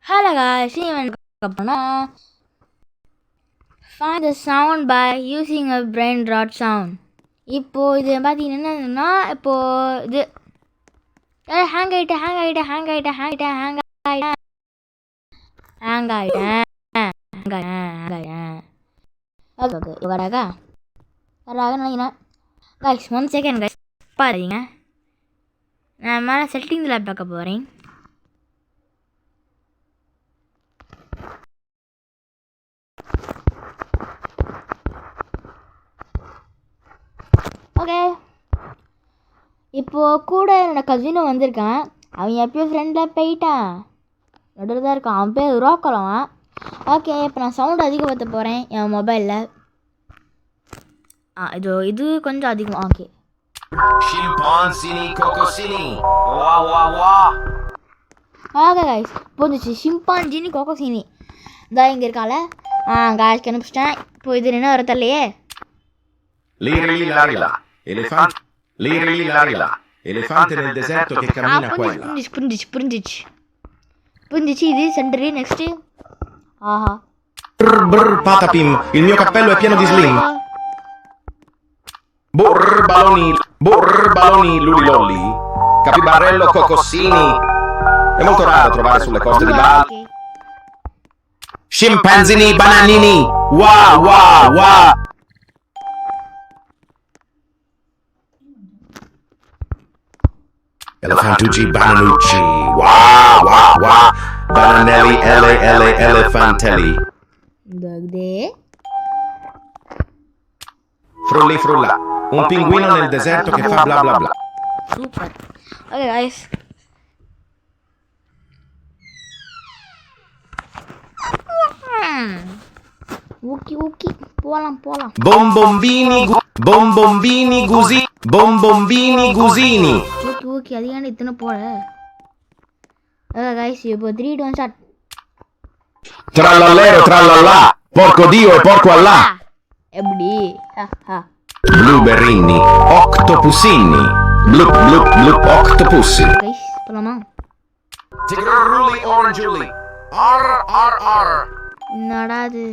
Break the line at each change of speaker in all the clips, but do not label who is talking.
Hello guys, find the sound by using a brain rot sound. இப்போ இது பார்த்தீங்கன்னா என்னன்னா இப்போ இது ஹேங் ஆயிட்டேன் ஓகே வராக நினைக்கிறேன் கைஸ் 1 செகண்ட் கைஸ் பாருங்க. நான் மேலே செட்டிங்ஸில் பார்க்க போகிறேன். ஓகே இப்போது கூட என்னோட கசினும் வந்திருக்கான். அவன் எப்பயோ ஃப்ரெண்டில் போயிட்டான், நடுவில் தான் இருக்கான். அவன் பேர் ரோக்கலவான். ஓகே இப்போ நான் சவுண்ட் அதிகப்படுத்த போகிறேன் என் மொபைலில். இது கொஞ்சம் அதிகம். ஓகே ஓகே கைஸ் புரிஞ்சிச்சு. ஷிம்பான்ஜினி கோகோசினி இதான் இங்கே இருக்கால. காய்ஸ் கண்டுபிடிச்சிட்டேன். இப்போ இது என்ன வர தரலையே.
Elefante nel deserto che cammina qua e là.
புரிஞ்சிச்சு. இது சென்டரு. நெக்ஸ்ட்டு ஆஹா
Brr patapim, il mio cappello è pieno di slim. Burr baloni lulilolli. Capibarello cocossini. È molto raro trovare sulle coste di Bali. Scimpanzini bananini. Wah wah wah. Elefantucci bananucci. Wah wah wah. Bananelli elefantelli. Frulli frulla. Un pinguino nel deserto che fa bla bla bla.
Super. Okay guys. Okay. போலாம்.
Bombombini gusini.
Okay அதிகாண்டி இத்தனை போல. Okay guys, இப்போ 3 2 1 start.
Trallallero trallallà. Porco Dio e porco Allah.
எப்படி?
Blueberrini, octopusini. Blup blup blup octopusi.
Guys, போலாமா?
Tigrulli oranguli. R.
என்னடா இது?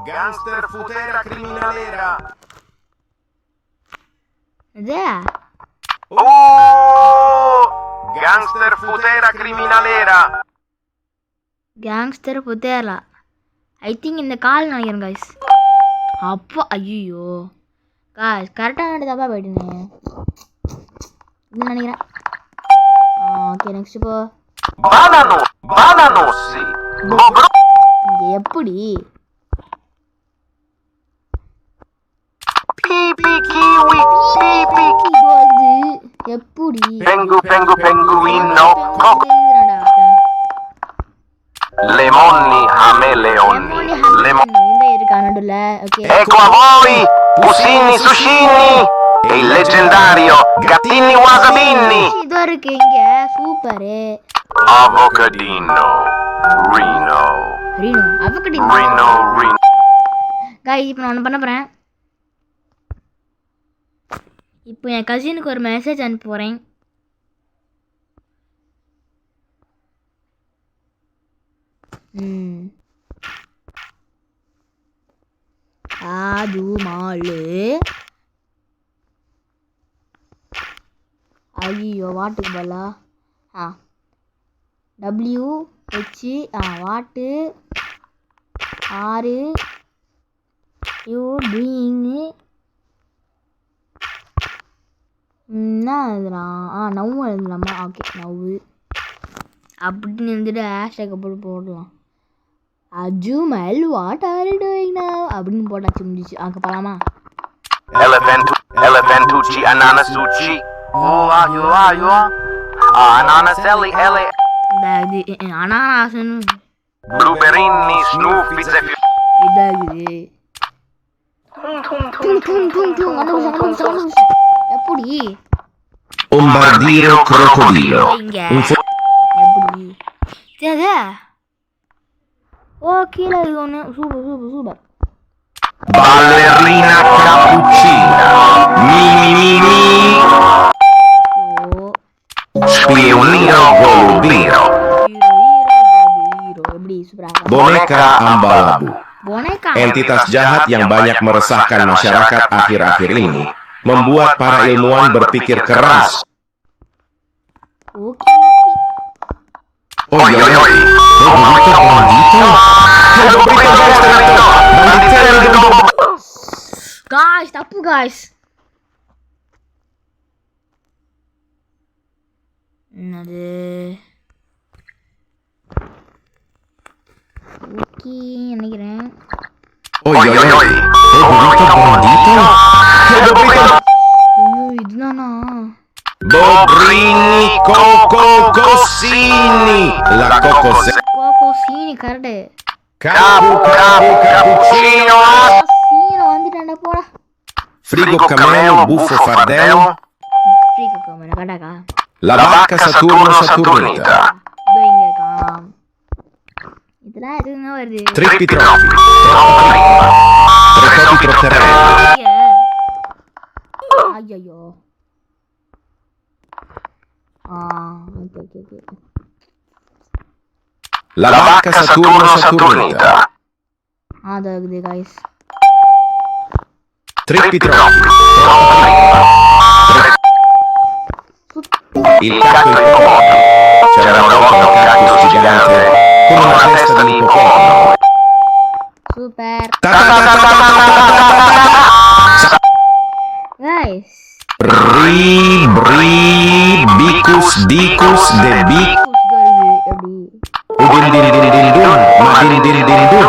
Gangster futera criminalera.
இது?
Gangster futera criminalera.
Gangster புத்தேரலா. ஐ திங்க் இந்த கால் நினைக்கிறேன் கைஸ். அப்பா ஐயோ காய்ஸ் கரெக்டாக தப்பா போயிட்டுனே இது நினைக்கிறேன். ஓகே நெக்ஸ்ட் இப்போ
Bananossi.
எப்படி
Pipi kiwi.
எப்படி
Penguino. Lemonni hameleoni.
இருக்கா நடுல. Okay
Ecco a voi, Pusini Sushini e il leggendario Gattini Wasabini.
இதோ இருக்கு இங்க. சூப்பரு.
Avocadino. Rino.
அவகடினோ. गाइस இப்போ நான் ஒன்று பண்ண போகிறேன். இப்போ என் கசினுக்கு ஒரு மெசேஜ் அனுப்ப போகிறேன். அது மாலு. ஐயோ வாட்டுக்கு போலா. WH வாட்டு ஆறு யூ டூயிங் என்ன எழுதுறான். நவ் எழுதலாமா? ஓகே நவ்வு அப்படின்னு இருந்துட்டு ஹேஷ்டேக்கை போடலாம். Ajmal what are you doing now அப்படின்னு போட்டாச்சு முடிஞ்சிச்சு. அங்கே போகலாமா?
Elefantucci ananasucci. Ayo. Ananaselli ele.
இது அனானாசன்னு
Blueberrini snuffice.
இதாகுது. எப்படி
Bombardiro crocodilo.
இங்க எப்படி இது? ஓ கீழே இது ஒன்று. Super.
Ballerina cappuccina. Mi. e un nero golubiro.
எப்படி சூப்பரா
Boneka Ambalabu.
boneka
Entitas jahat yang banyak meresahkan masyarakat akhir-akhir ini membuat para ilmuwan berpikir keras.
Okay
Oi, oi, oi. Bandito, bandito. Banditelli d'un
guys தப்பு guys என்னது okay நினைக்கிறேன்
Oi, oi, oi. Bandito, bandito.
ஐயோ இதுதானா
Bobrini Coco Cossini. La Coco
Coco சீனி correct
Capu Capu Cappuccino.
சீனி வந்துட்டான்டா போடா
Frigo Cameo Buffo Fardeo.
ஃப்ரீக்கு கம்மன கடாக்கா
La vacca Saturno Saturnita.
இதோ இங்க இருக்கா இதெல்லாம் எதுங்க வருது
Trippi troppi. Tre topi trotterelli.
ஐயோ okay okay okay
La vacca Saturno Saturnita.
அது இருக்குது guys
Trippi troppi. Il cacto ippopotamo. C'era una volta un cactus gigante con una testa di ippopotamo.
Super
Ta ta ta ta ta ta.
Guys
Bri bri bicus dicus de bic.
வருது எப்படி
Udin din din din dun. Ma din din din dun.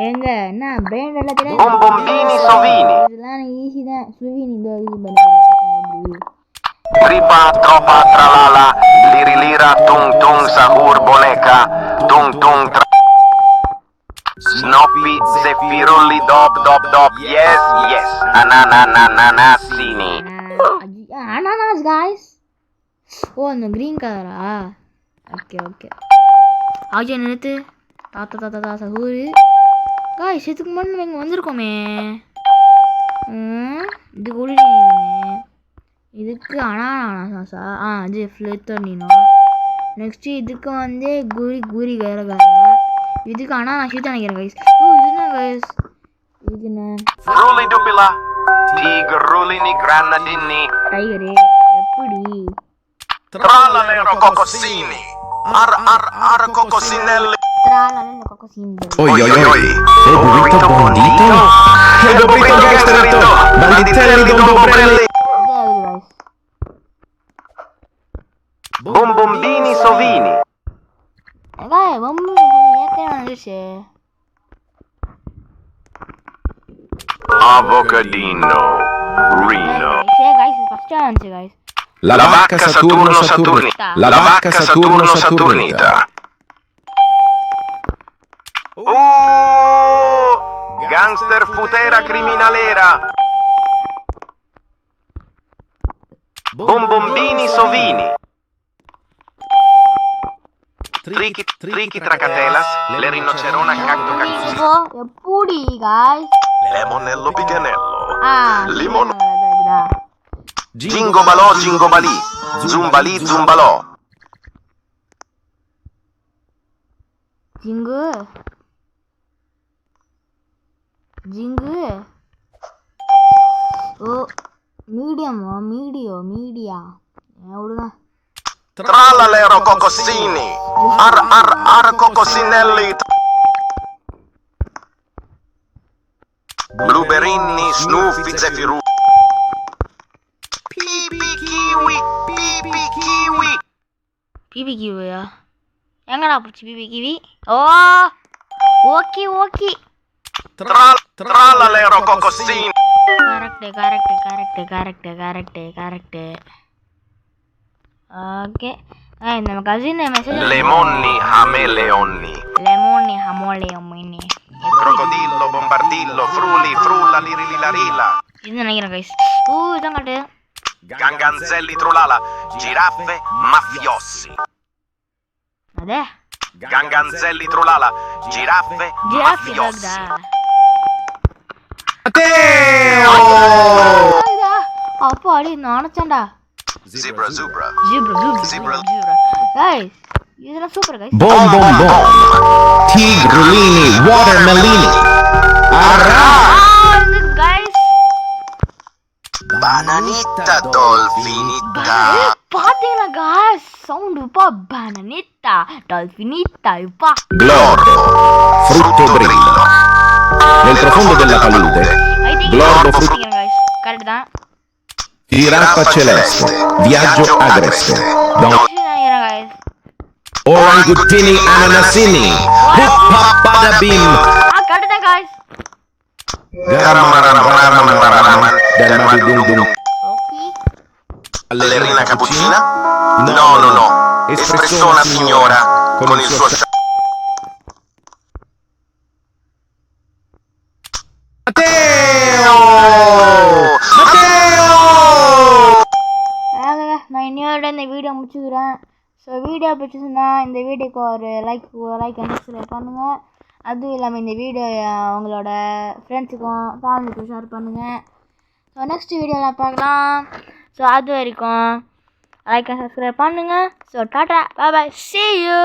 எங்க என்ன brain எல்லாம் தெரியாது
Bombombini sovini.
இதெல்லாம் easy தான் சுவின் இந்த இது பண்ண அப்படி
Tripa, tropa, tralala, liri lira, tung tung, sahur, boneca, tung tung, Snoppy, Zephirulli, dop dop dop, yes, yes, ananananasini.
அனானாஸ் காய்ஸ் ஓ அந்த க்ரீன் கலரா ஓகே ஓகே ஆஜா நிறுத்து தாத்தா தாத்தா தா சகூரு காய்ஸ் இதுக்கு முன்னாடி இங்கே வந்திருக்கோமே இது குடினே இதுக்கு அனானாஸா இது ஃப்ளெத்தனினோ நெக்ஸ்ட்டு இதுக்கு வந்து குரி குரி கரகர இதுக்கு அனானாஸ் தான் நினைக்கிறேன் கைஸ் ஓ இதுதான் கைஸ் இதுக்கு என்ன
Frulli dupila, tigrulini, granadini,
tiger எப்படி
trallalero cocossini, ar cocossinelli.
திராலால இந்த கொக்கோ சீன்
Oi oi oi. E burrito bandito. E burrito gangsterito. Banditelli d'un bobrelli.
guys
Bombombini sovini.
guys mummy ஏக்கே வந்துச்சு
Avocadino, Reno.
guys ஃபர்ஸ்ட் வந்துச்சு guys
La vacca Saturno Saturnita. La vacca Saturno Saturnita.
Gangster futera criminalera. Bombombini sovini. Trichi tracatelas, le rinocerona cacto cactus.
இப்போ எப்படி guys
Lemonello piganello.
limon
Jingo balò, jingo balì. Zumbalì, zumbalò.
ஜிங்கு ஜிங்கு ஓ மீடியமா media விடுங்க
Trallalero cocossini. Ar cocossinelli. Blueberini, snuffi, zefiru. Pipi kiwi, pipi kiwi.
Pipi கிவியா எங்கடா பிடிச்சி Pipi Kiwi oh okay okay
Trallalero cocossini.
Correct okay நம்ம cousin message
Lemonni, hameleonni.
லெமோனி ஹமோலே அம்மினி
Crocodillo, bombardillo, frulli, frulla, lirilarila.
இது நினைக்கிறேன் கைஸ் ஓ இதான் காட்டு
Ganganzelli, trulala. Giraffe, mafiosi.
அதே
Ganganzelli, trulala. Giraffe,
ஜிராஃபி
mafiosi.
Doctor
Matteo!
அப்போ அடி நினைச்சேன்டா
Zebra, zebra.
Zebra. Guys, இதெல்லாம் super guys.
Bom bom bom. Tigrulini, watermelini. Arra!
Guys.
Bananita, dolfinita.
பாத்தீங்களா guys, sound இப்பா bananita, dolfinita இப்பா.
Glorbo, frutto brillo. Nel profondo della palude, glorbo frutto.
guys. Correct தான்.
Giraffa celeste, viaggio agreste. Don
guys.
orangutini ananasini. Huppa bada bim.
Correct தான் guys.
Garamaraman.
Del madudum dum.
Okay.
Ballerina cappuccina? No. Espressona signora con il suo
Matteo!
நான் இன்னையோட இந்த video முடிச்சுக்கிறேன். So video பிடிச்சிருந்தா இந்த வீடியோக்கு ஒரு லைக் அண்ட் சப்ஸ்கிரைப் பண்ணுங்கள். அதுவும் இல்லாமல் இந்த வீடியோ அவங்களோட ஃப்ரெண்ட்ஸுக்கும் ஃபேமிலிக்கும் ஷேர் பண்ணுங்கள். ஸோ நெக்ஸ்ட் வீடியோவில் பார்க்கலாம். ஸோ அது வரைக்கும் லைக் அண்ட் சப்ஸ்கிரைப் பண்ணுங்கள். So tata, bye, see you.